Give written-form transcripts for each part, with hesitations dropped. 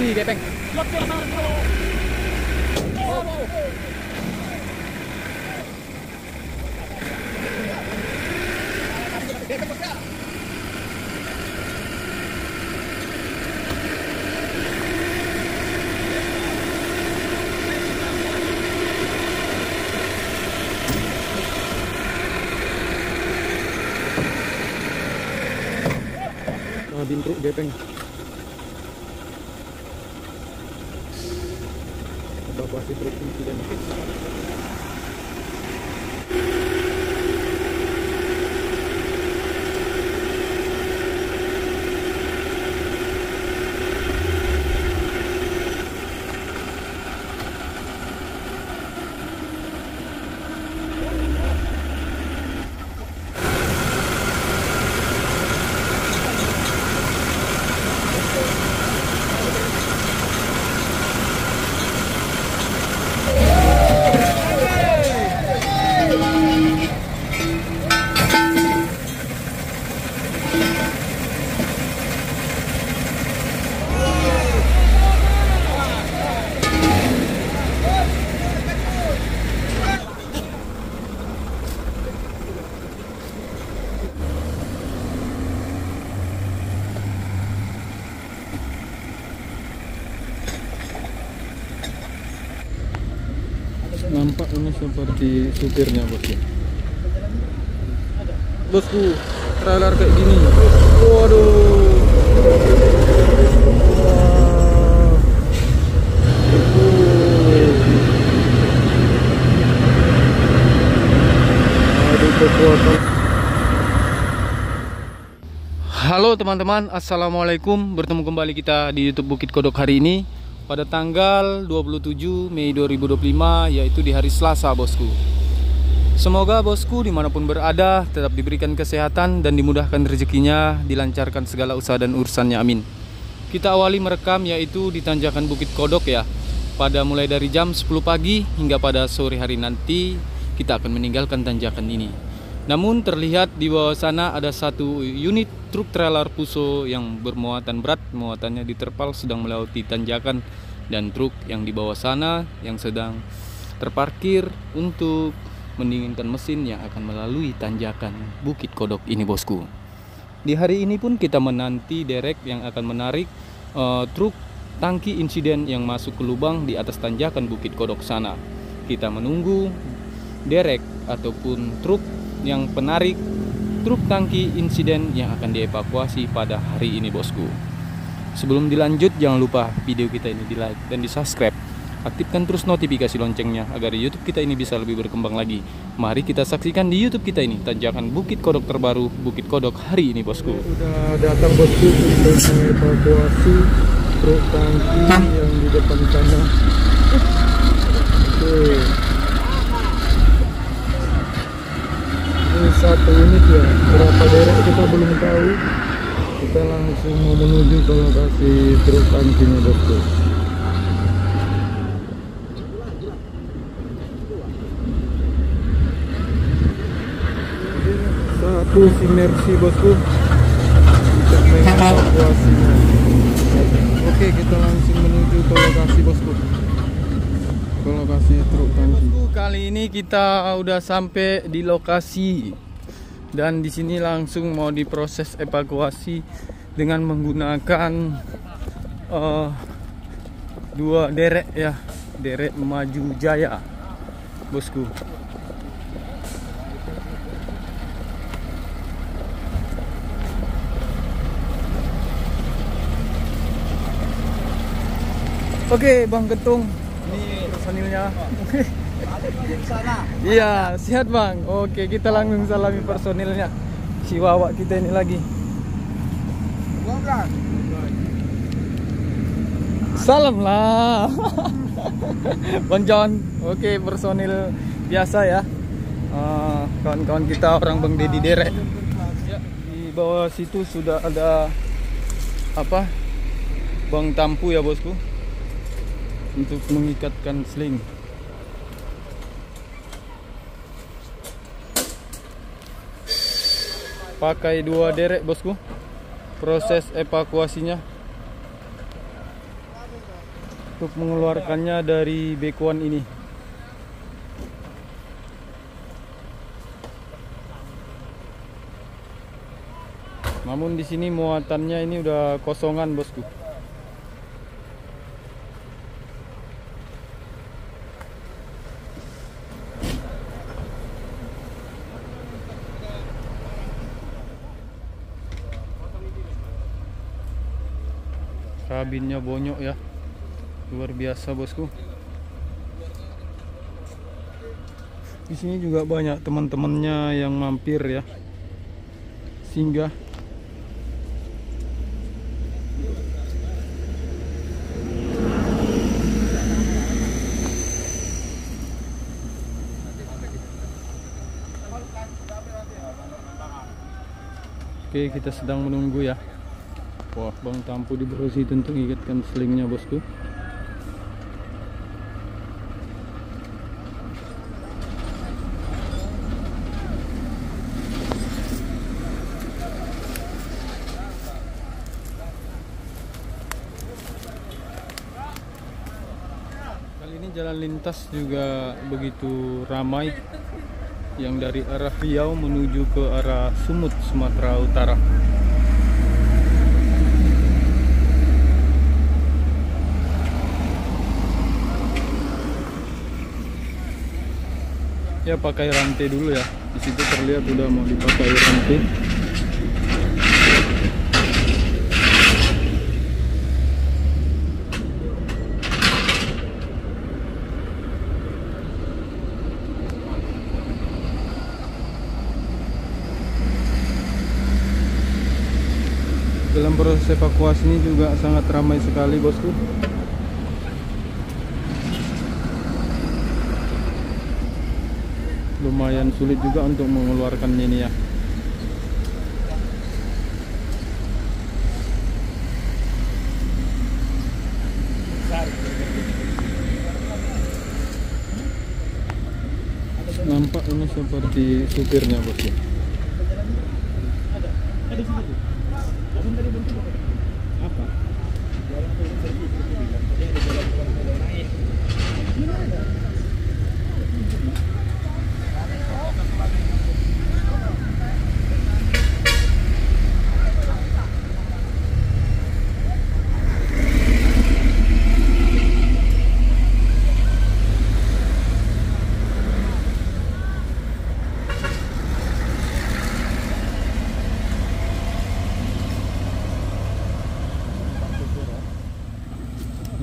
Wih, gepeng. Truk gepeng. Evakuasi truk insiden. Nampak ini seperti supirnya, bosku. Bosku, trailer kayak gini. Waduh. Aduh, kekuatan. Halo teman-teman, assalamualaikum. Bertemu kembali kita di YouTube Bukit Kodok hari ini pada tanggal 27 Mei 2025, yaitu di hari Selasa, bosku. Semoga bosku dimanapun berada tetap diberikan kesehatan dan dimudahkan rezekinya, dilancarkan segala usaha dan urusannya, amin. Kita awali merekam yaitu di tanjakan Bukit Kodok ya, pada mulai dari jam 10 pagi hingga pada sore hari nanti kita akan meninggalkan tanjakan ini. Namun terlihat di bawah sana ada satu unit truk trailer Puso yang bermuatan berat, muatannya diterpal sedang melewati tanjakan, dan truk yang di bawah sana yang sedang terparkir untuk mendinginkan mesin yang akan melalui tanjakan Bukit Kodok ini, bosku. Di hari ini pun kita menanti derek yang akan menarik truk tangki insiden yang masuk ke lubang di atas tanjakan Bukit Kodok sana. Kita menunggu derek ataupun truk yang penarik truk tangki insiden yang akan dievakuasi pada hari ini, bosku. Sebelum dilanjut, jangan lupa video kita ini di like dan di subscribe. Aktifkan terus notifikasi loncengnya agar YouTube kita ini bisa lebih berkembang lagi. Mari kita saksikan di YouTube kita ini tanjakan Bukit Kodok terbaru, Bukit Kodok hari ini, bosku. Udah datang, bosku, untuk mengevakuasi truk tangki yang di depan sana. Oke. Ini satu unit ya, berapa derek kita belum tahu. Kita langsung mau menuju ke lokasi truk tangkinya, bosku. Satu sinergi, bosku, untuk mengevakuasinya. Oke, kita langsung menuju ke lokasi, bosku, ke lokasi truk tangki. Kali ini kita udah sampai di lokasi dan di sini langsung mau diproses evakuasi dengan menggunakan dua derek ya, derek Maju Jaya, bosku. Oke, Bang Gentung, ini personilnya. Iya, sehat, Bang. Oke, kita langsung salami personilnya. Si Wawa kita ini lagi. Salam lah. Bang John. Oke, personil biasa ya. Kawan-kawan kita orang Bang Dedi Derek. Di bawah situ sudah ada apa? Bang Tampu ya, bosku, untuk mengikatkan sling. Pakai dua derek, bosku, proses evakuasinya. untuk mengeluarkannya dari bekuan ini. Namun di sini muatannya ini udah kosongan, bosku. Kabinnya bonyok ya, luar biasa, bosku. Di sini juga banyak teman-temannya yang mampir ya, singgah. Oke, kita sedang menunggu ya. Wah, Bang Tampu di bawah situ untuk ikatkan selingnya, bosku. Kali ini jalan lintas juga begitu ramai, yang dari arah Riau menuju ke arah Sumut, Sumatera Utara. Ya, pakai rantai dulu ya. Di situ terlihat udah mau dipakai rantai. Dalam proses evakuasi ini juga sangat ramai sekali, bosku. Lumayan sulit juga untuk mengeluarkannya ini ya. Nampak ini seperti supirnya, bosku. Apa?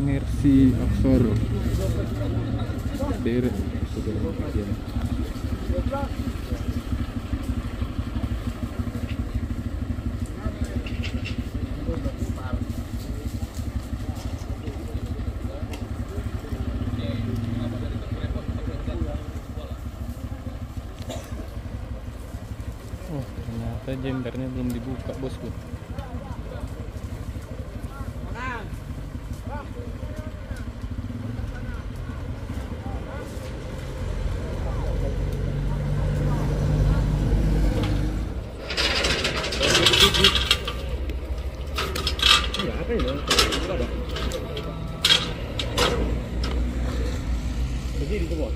Mercy Aksoro derek oh, ternyata jendernya belum dibuka, bosku. Berdiri tuh, bos.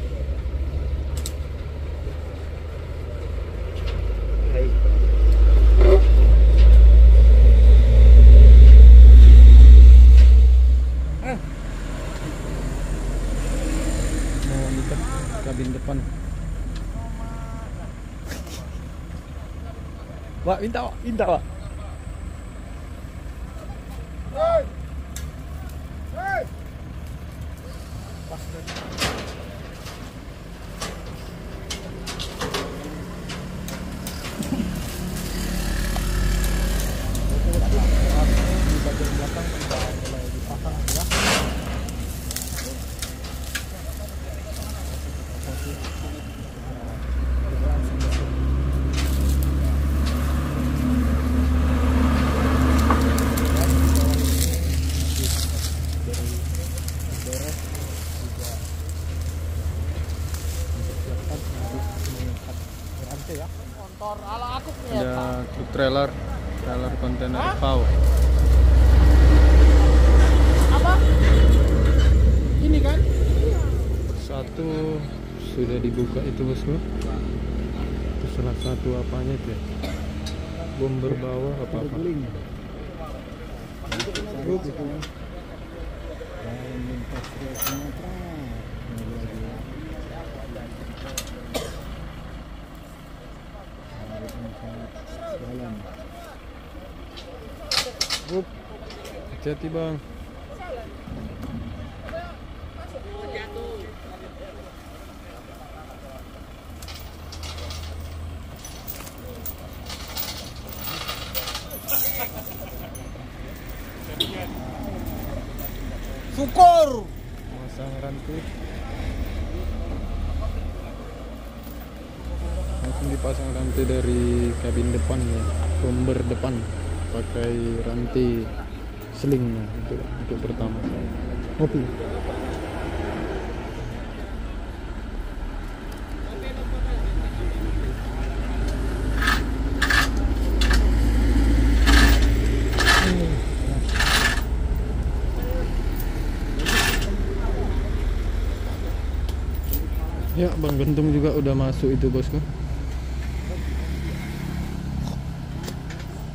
Kabin depan. Wak, minta, Wak. Minta, Wak. Ada truk trailer kontainer PAU. Apa? ini kan? Satu sudah dibuka itu bosku. Itu salah satu apanya itu ya? Bomber bawah apa-apa. Hati-hati bang. Syukur. Masang rantai. Langsung dipasang rantai dari kabin depan ya, bomber depan, pakai rantai selingnya untuk pertama kali. Ngopi. Ya, Bang Gentung juga udah masuk itu bosku.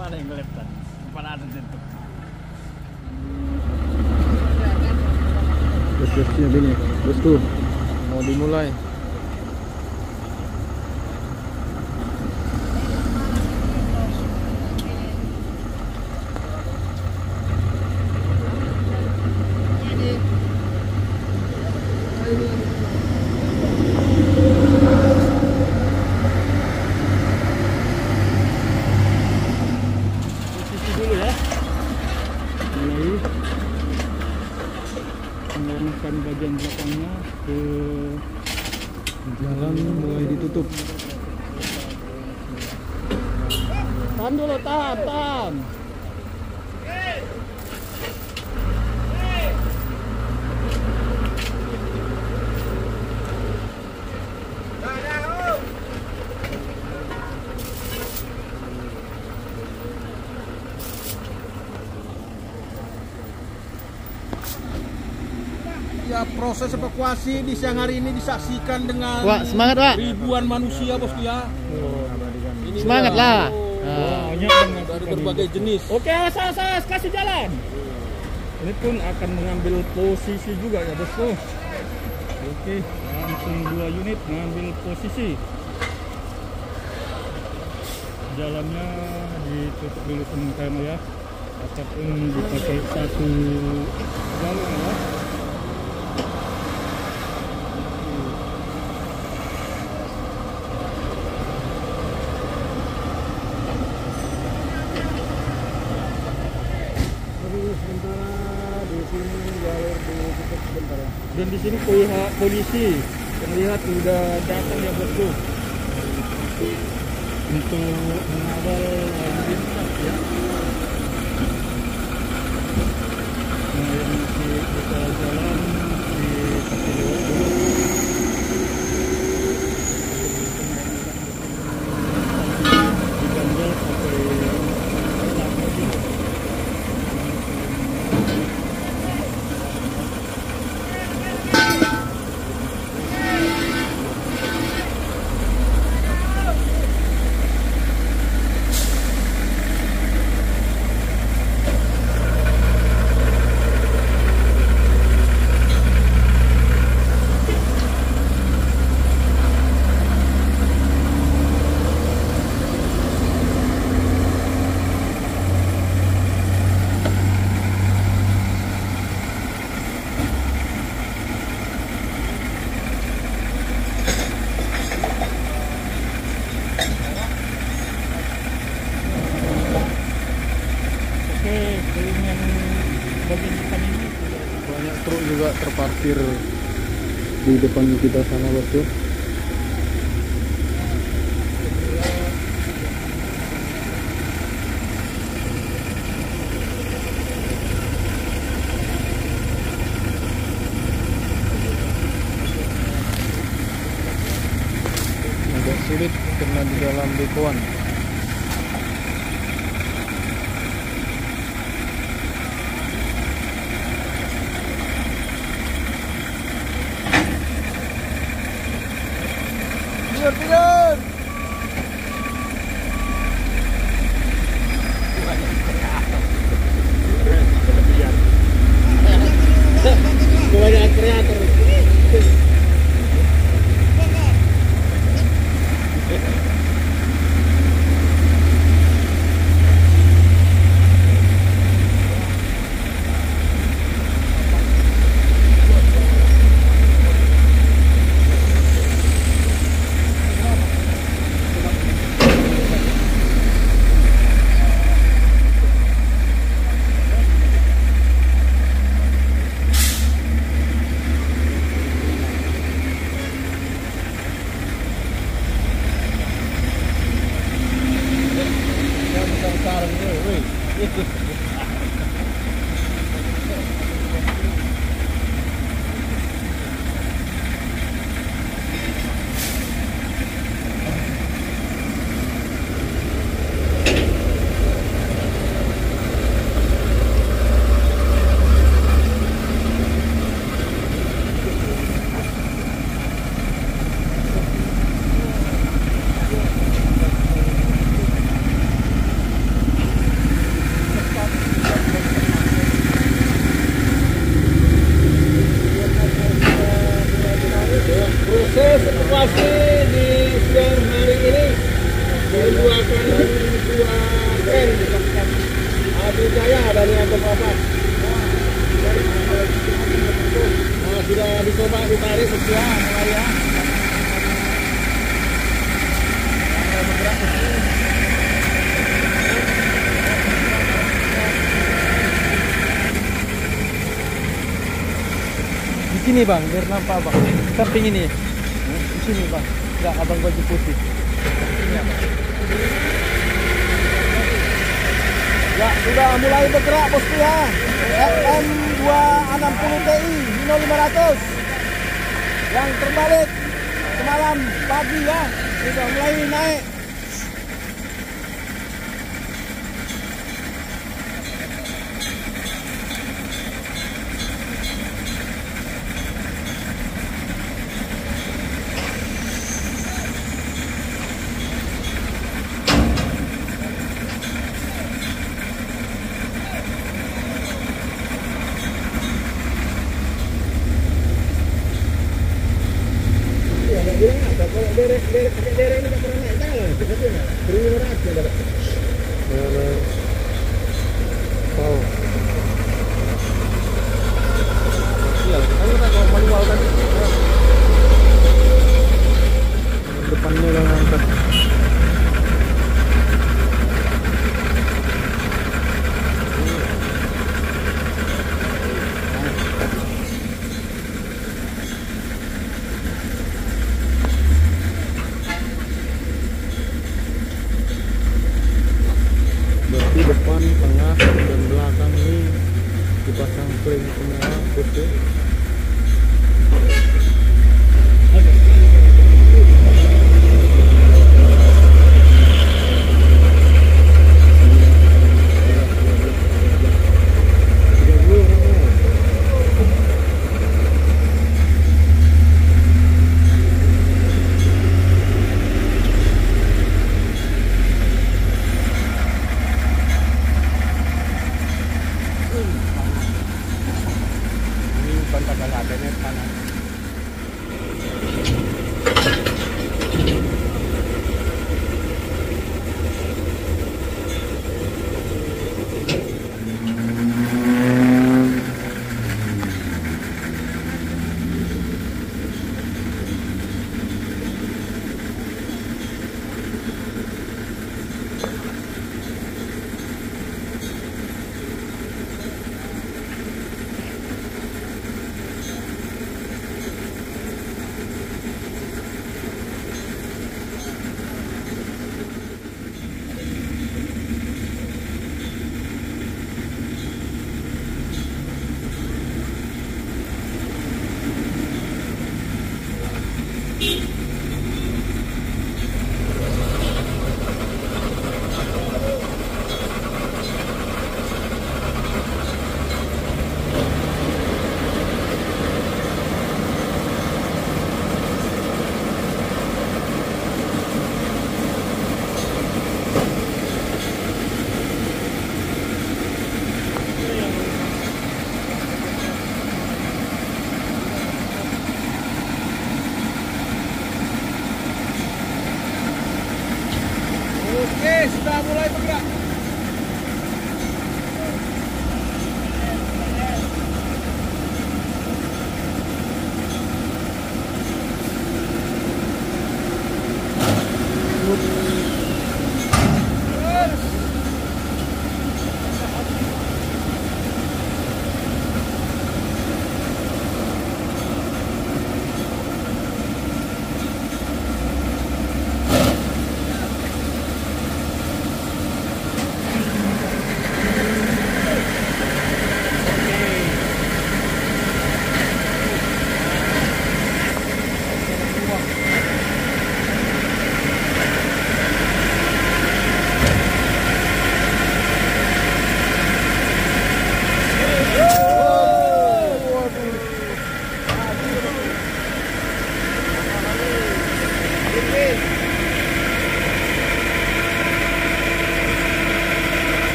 Mana yang kelihatan? Mana ada Gentung? Siap-siap ini bosku, mau dimulai. Posisi dulu ya. Mulai mengarahkan bagian belakangnya ke Jalan mulai ditutup. tahan dulu, tahan. Ya, proses evakuasi di siang hari ini disaksikan dengan Wah, semangat, Wak. ribuan manusia bosku ya. Ini Semangat lah. dari berbagai jenis. Oke, awas, kasih jalan. Ini pun akan mengambil posisi juga ya bosku. Oke, langsung 2 unit mengambil posisi. Jalannya ditutup dulu sementara ya. Ataupun dipakai satu jalur ya. Dan di sini pihak polisi terlihat sudah datang ya bosku untuk mengawal lalu lintas ya. Nah, yang masih buka jalan di kaki lewat dulu. Diganjal sampai Banyak truk juga terparkir di depan kita sana bosku. Agak sulit karena di dalam bekuan. Proses evakuasi di siang hari ini menggunakan dua kren Adi Jaya dari Antofagasta. Sudah dicoba ditarik setia mulai ya. Di sini bang, biar nampak bang. Samping ini. Di sini bang. Enggak, abang baju putih. Ya, sudah mulai bergerak bosku ya. FM 260 TI Hino 500 yang terbalik semalam pagi ya, sudah mulai naik. Derek ini nggak pernah naik jalan, sebetulnya. Beri rahasia dapat. Tahu. Iya, kamu tak mau manual tadi. Depannya udah ngangkat. Berarti depan, tengah, dan belakang ini dipasang klem semua putih. Sudah mulai bergerak.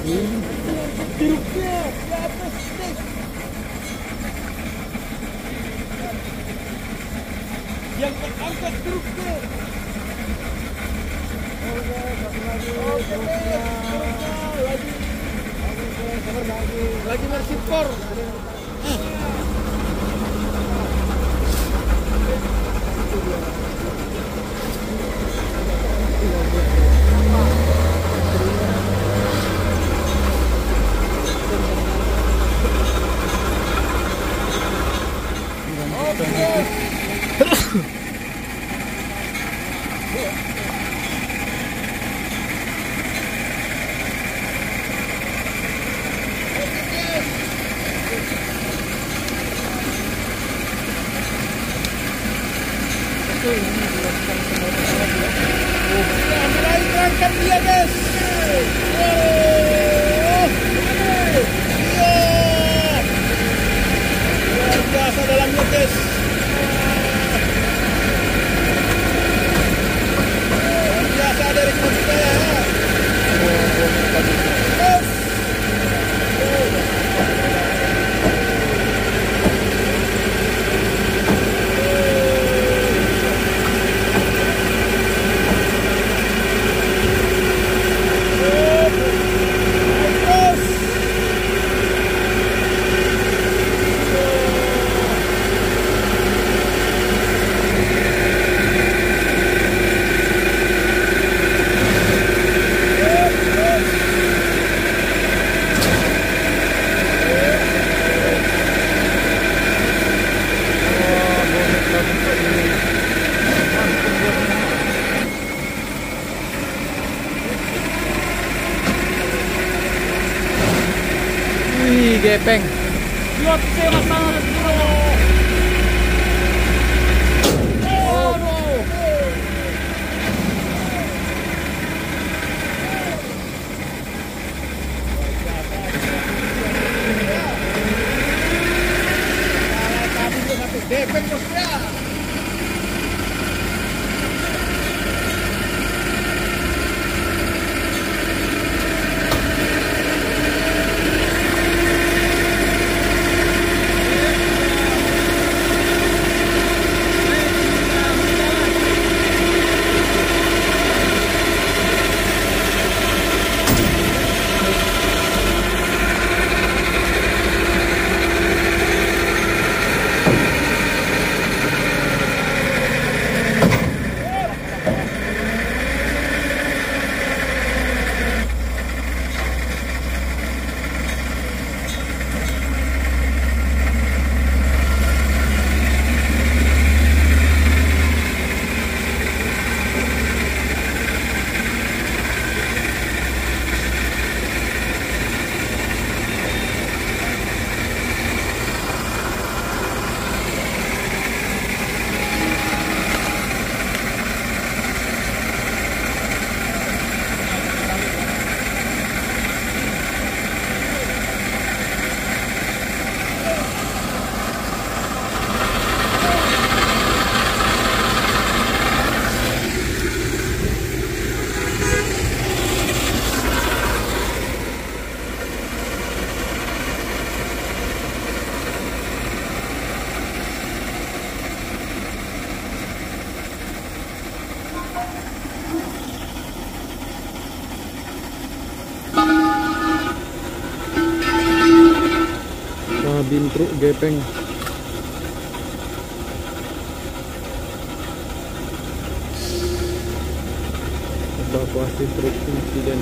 Truknya di atas dek. Yang terangkat truknya. Lagi bersipor. Mulai berangkat dia guys. Luar biasa dalamnya guys. Luar biasa dari kita ya. Wih, gepeng. Lihat saya masalah bro. Gepeng bosnya. Kabin truk gepeng. Evakuasi truk insiden.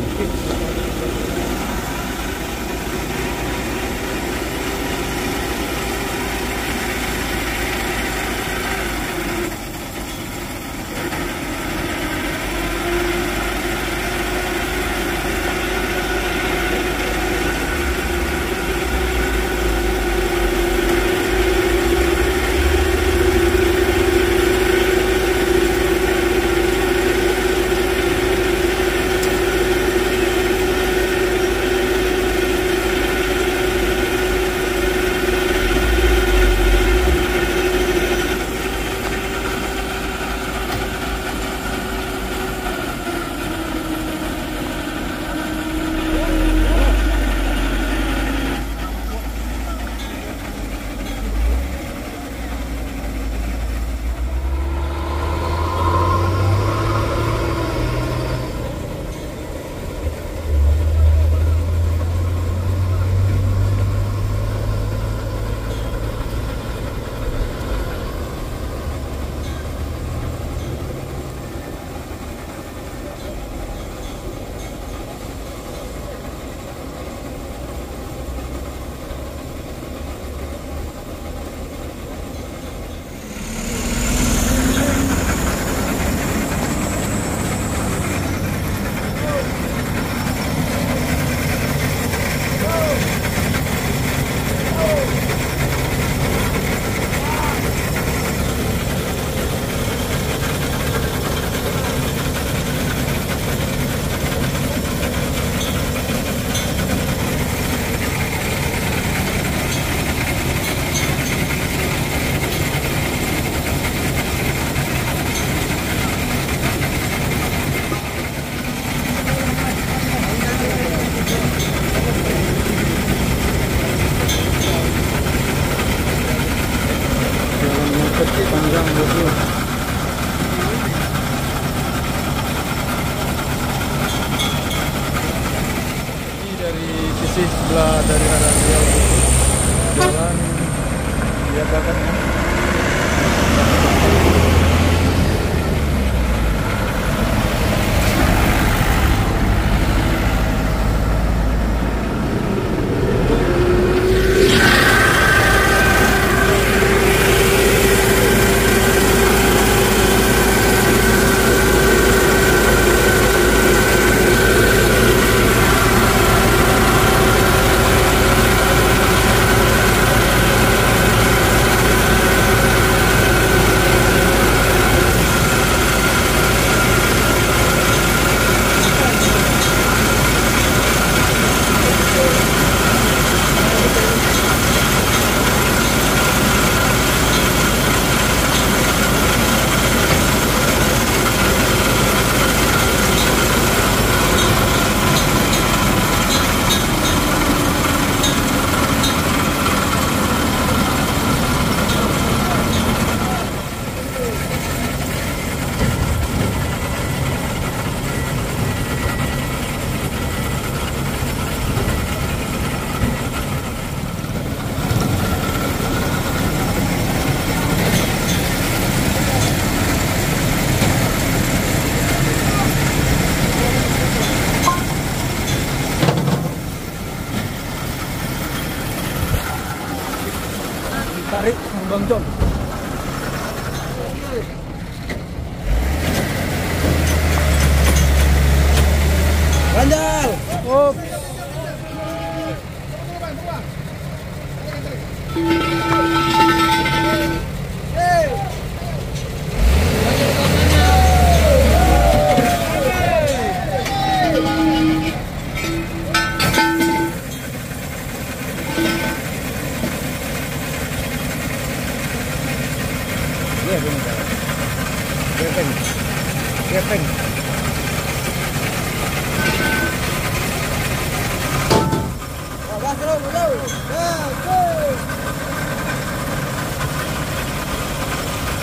masih sebelah dari arah Riau, jalan dia bahkan ya. Tarik Bang John. Ganjal. Oh. Gepeng.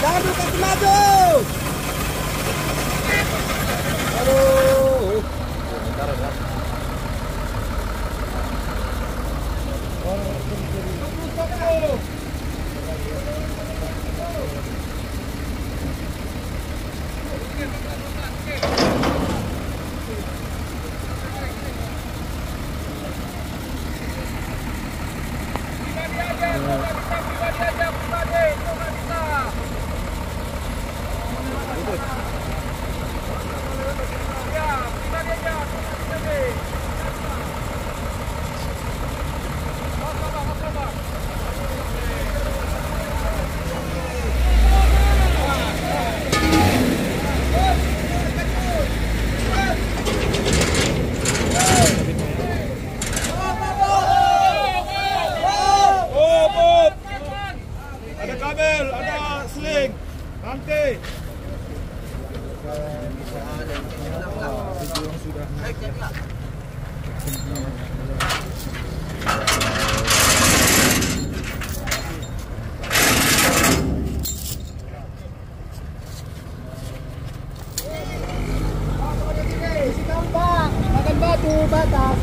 Jangan lupa maju. Aduh. Ada kabel, ada sling, rantai. Makan batu batas.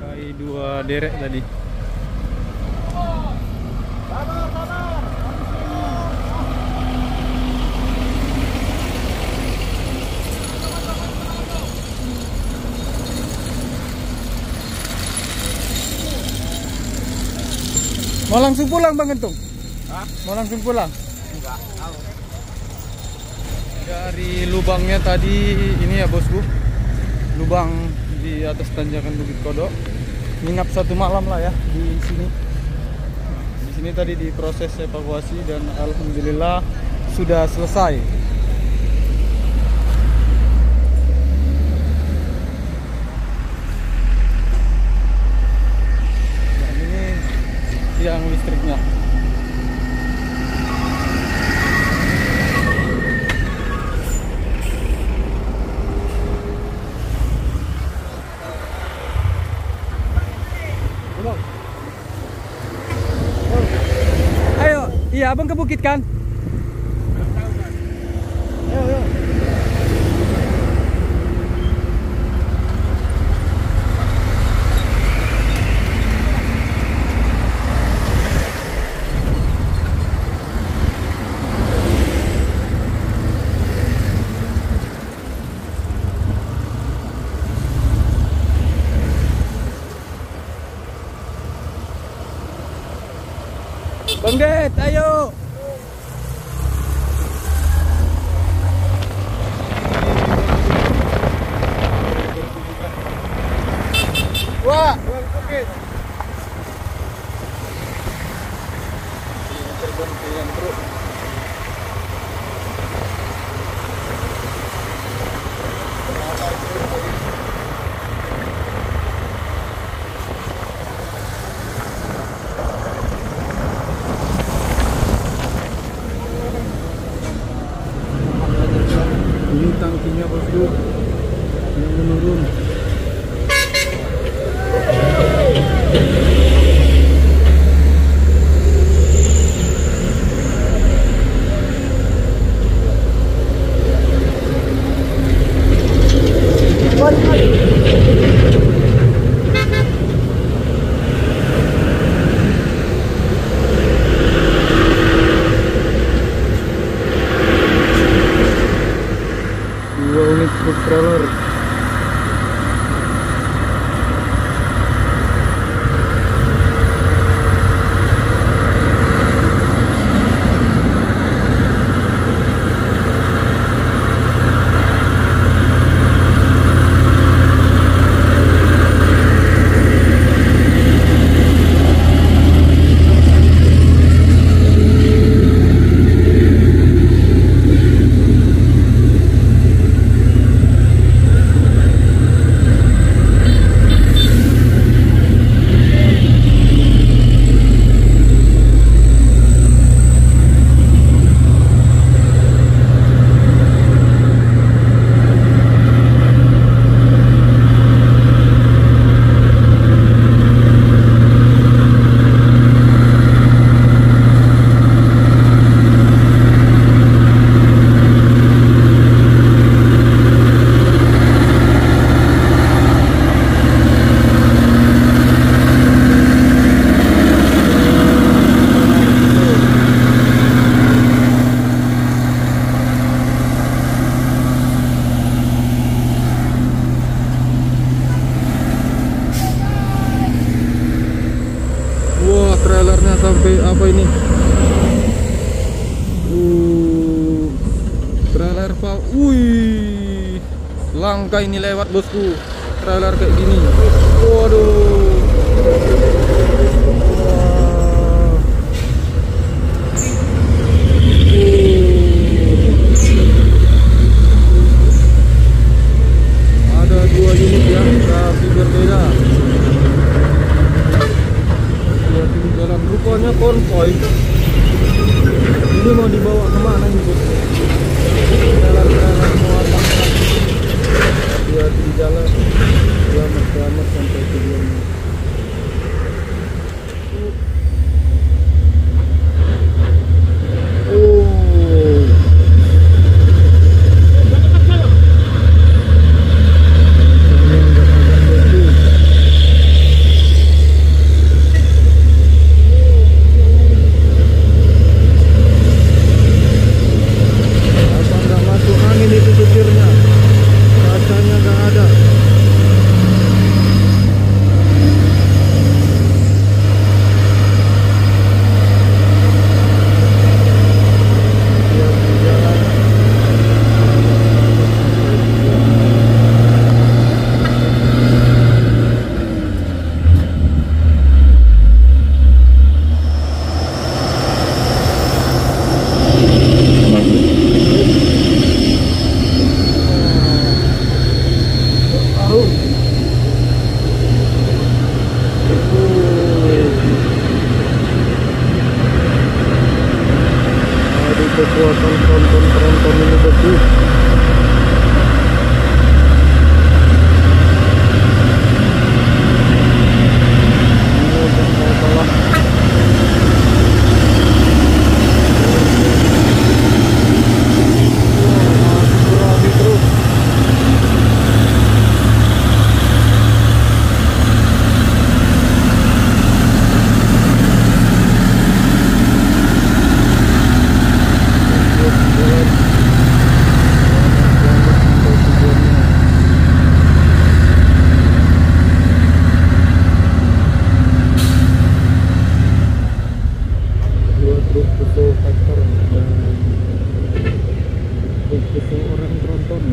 Kai dua derek tadi. Mau langsung pulang Bang Gentung? Hah? Mau langsung pulang? Enggak, tahu. Dari lubangnya tadi ini ya bosku, lubang di atas tanjakan Bukit Kodok. Nginap satu malam lah ya di sini. Di sini tadi diproses evakuasi dan alhamdulillah sudah selesai. Dan ini tiang listriknya. abang ke bukit kan? Ayo, ayo. Bang Det, ayo. Wah, bukit. Ini tangkinya bosku yang menurun. Dua unit truk trailer. Trailernya sampai apa ini? Trailer pak, wih, langka ini lewat bosku. Trailer kayak gini, waduh. Ada dua unit ya, tapi berbeda. Jalan rupanya konvoy. Ini mau dibawa kemana ini bos? Jalan-jalan muatan. Dia di jalan selamat sampai tujuannya. Kekuatan tronton ini bagus. Ini udah mau kalah. seorang tronton.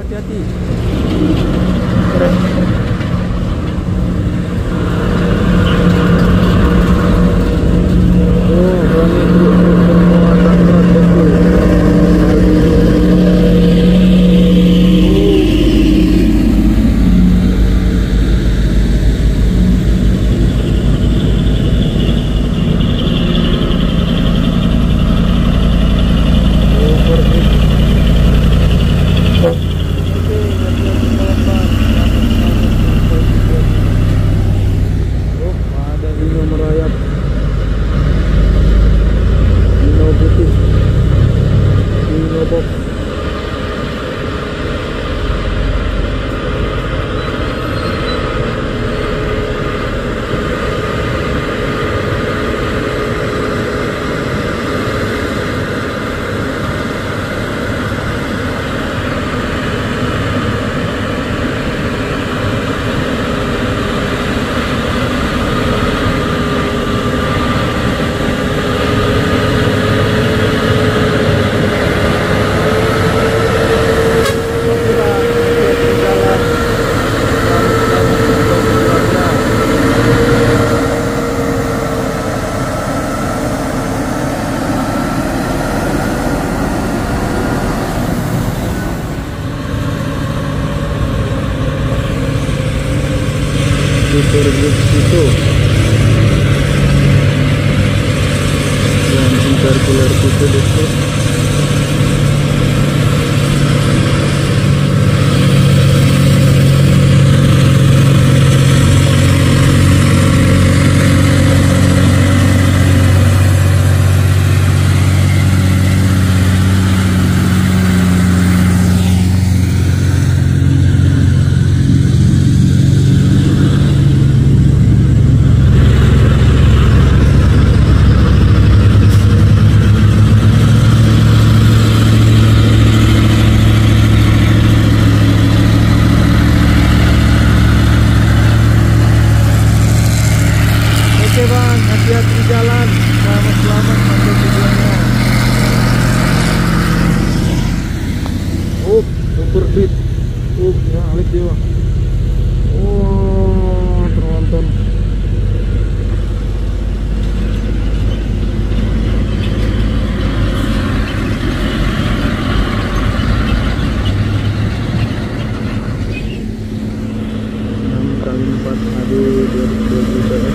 Hati-hati. Super Bluetooth dan intercooler Super Bluetooth. Oke bang, hati-hati di jalan. Selamat sampai tujuannya. Super beat. Ya alik dia bang. Terlonton. Kali 4 aduh 2020 ya.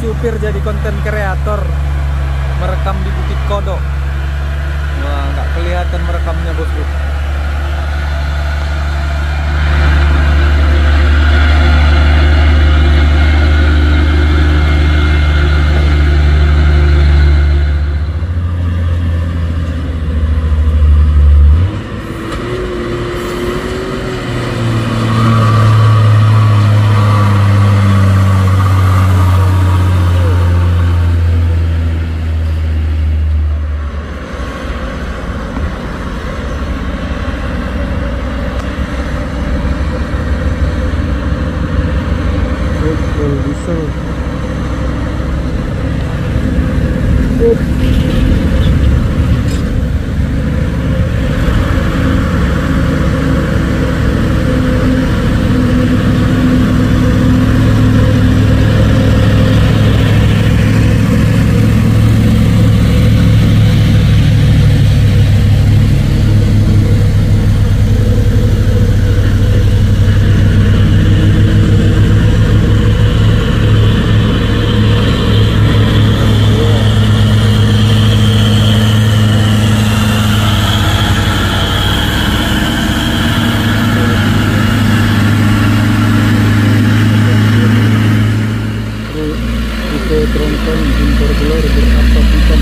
Supir jadi konten kreator merekam di Bukit Kodok. Wah, nggak kelihatan merekamnya bosku. Diesel. Tronton intercooler beratap hitam.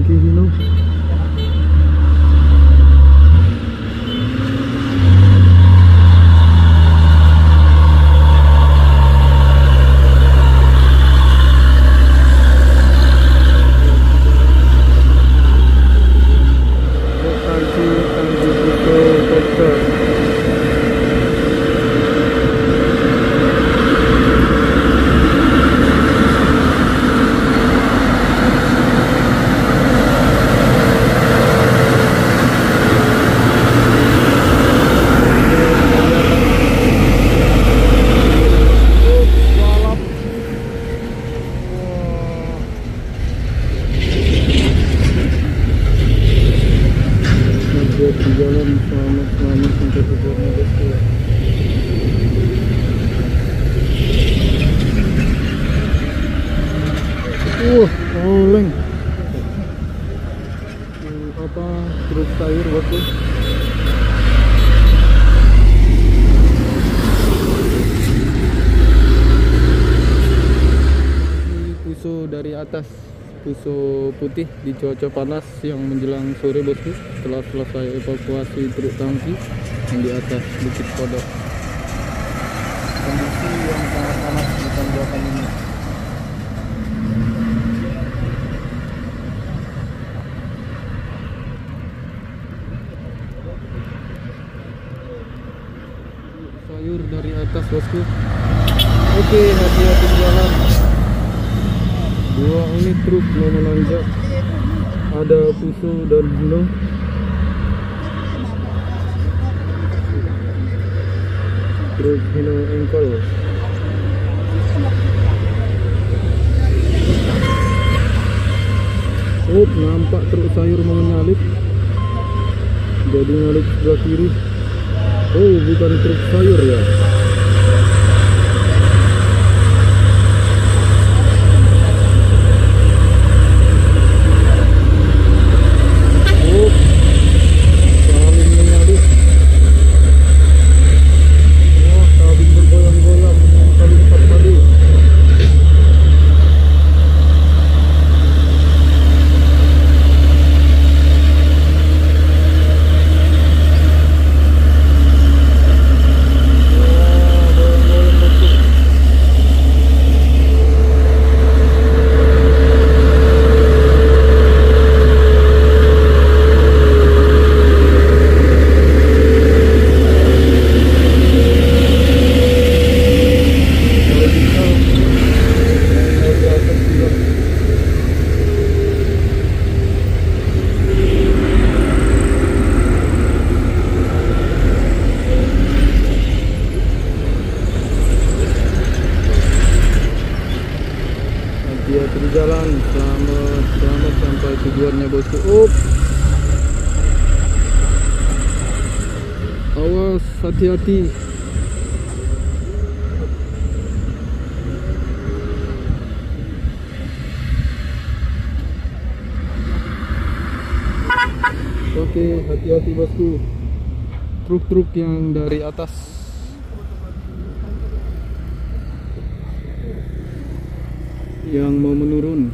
tangki Hino. Jalan selamat sampai tujuannya bosku. Oleng apa truk sayur bosku. Puso dari atas, puso putih di cuaca panas yang menjelang sore bosku, setelah selesai evakuasi truk tangki yang di atas Bukit Kodok. Kondisi yang sangat panas di tanjakan ini. Sayur dari atas bosku. Oke, hati-hati di jalan. 2 unit truk mau menanjak, ada Puso dan Hino. Truk Hino engkol. Nampak truk sayur mau menyalip, jadi nyalip sebelah kiri. Bukan truk sayur ya. Hati-hati di jalan, selamat sampai tujuannya bosku. Awas, hati-hati. Oke, hati-hati bosku. Truk-truk yang dari atas yang mau menurun.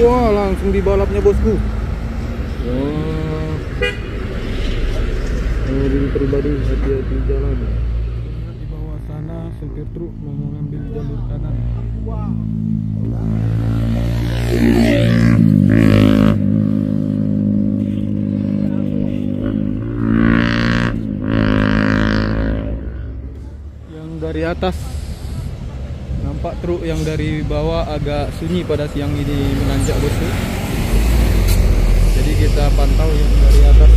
Wah, langsung di balapnya bosku. Wah, mobil pribadi, hati-hati jalan. Di bawah sana sopir truk mau mengambil jalur kanan. Yang dari atas, nampak truk yang dari bawah agak sunyi pada siang ini menanjak bosku. Jadi kita pantau yang dari atas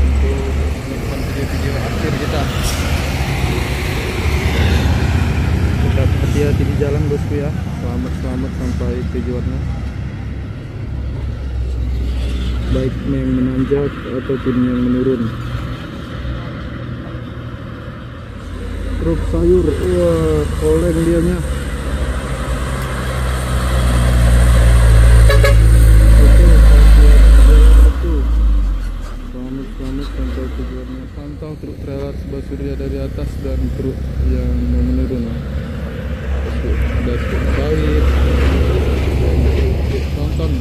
untuk melakukan video-video akhir kita. Tetap hati-hati di jalan bosku ya. Selamat sampai tujuannya. Baik yang menanjak ataupun yang menurun. truk sayur. Wah, oleng dianya. Selamat sampai tujuannya. Pantau truk trailer sebelah surya dari atas dan truk yang mau menurun. Ada truk sawit, truk tronton.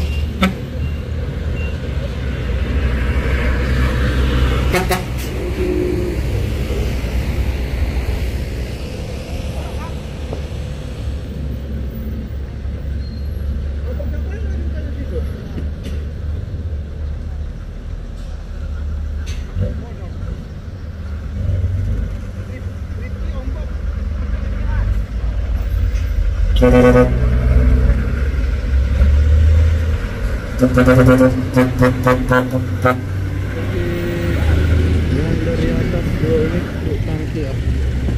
Yang dari atas 2 unit truk tangki ya.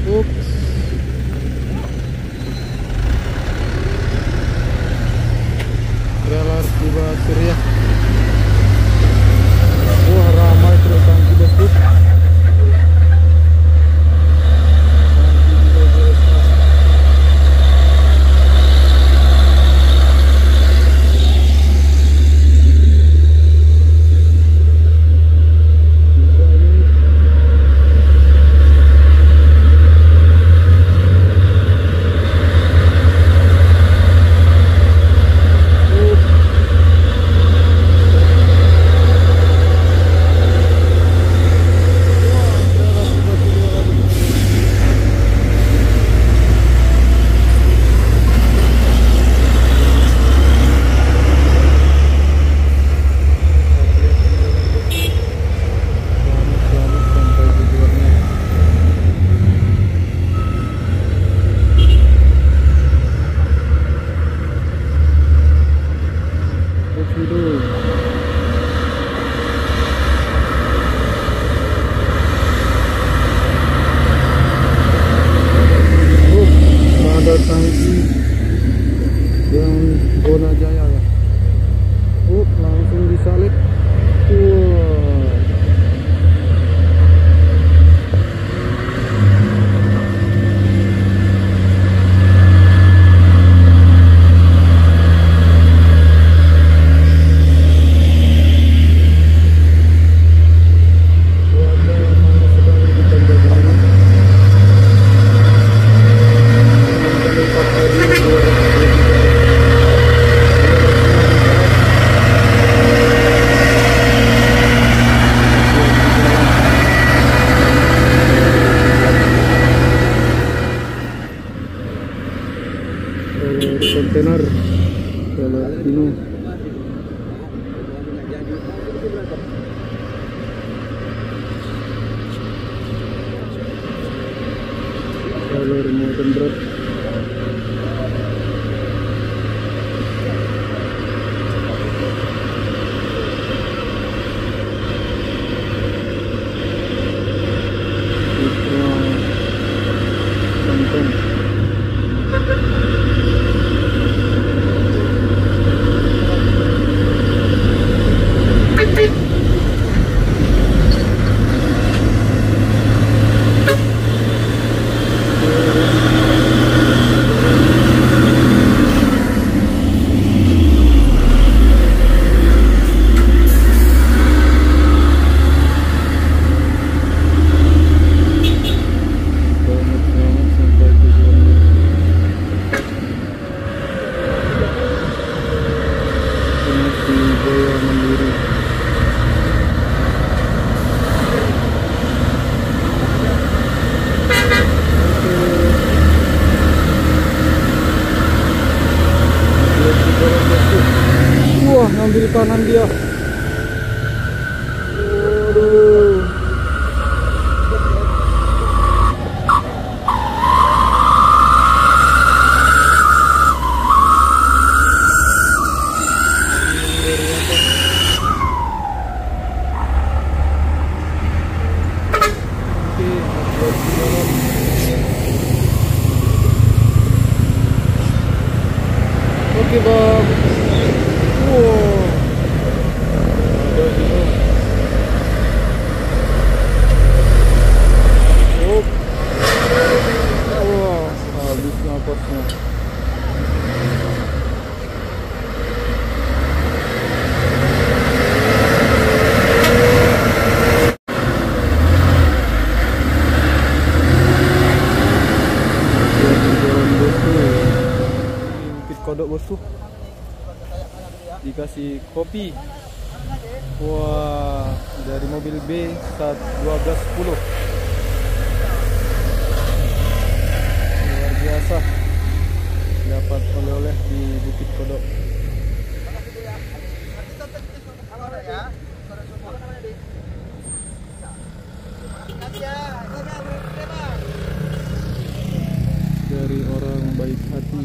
Ups. Trailer tiba surya. Wah, ramai truk tangki bosku. Ada tangki yang Zona Jaya ya. Langsung disalip. Wah. Kontainer trailer Dino. Trailer modern berat. Wah, ngambil kanan dia. Waduh. Oke, Bang. Wow. dikasih kopi. Wah, dari mobil B 1210. Luar biasa. Dapat oleh-oleh di Bukit Kodok. Dari orang baik hati.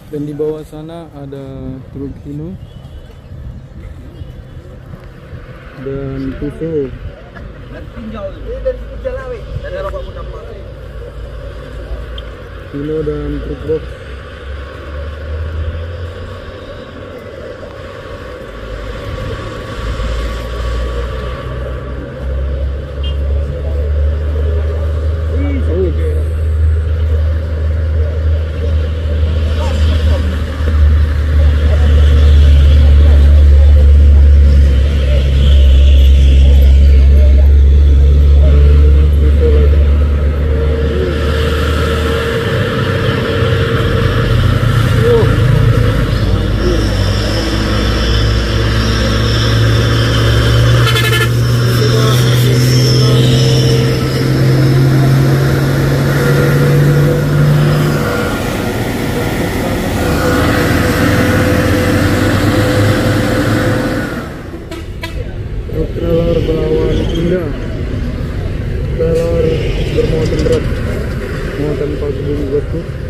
Dan di bawah sana ada truk Hino dan Tuso. Hino dan truk box. Trailer Belawan Indah, trailer bermuatan berat, muatan pagi bosku.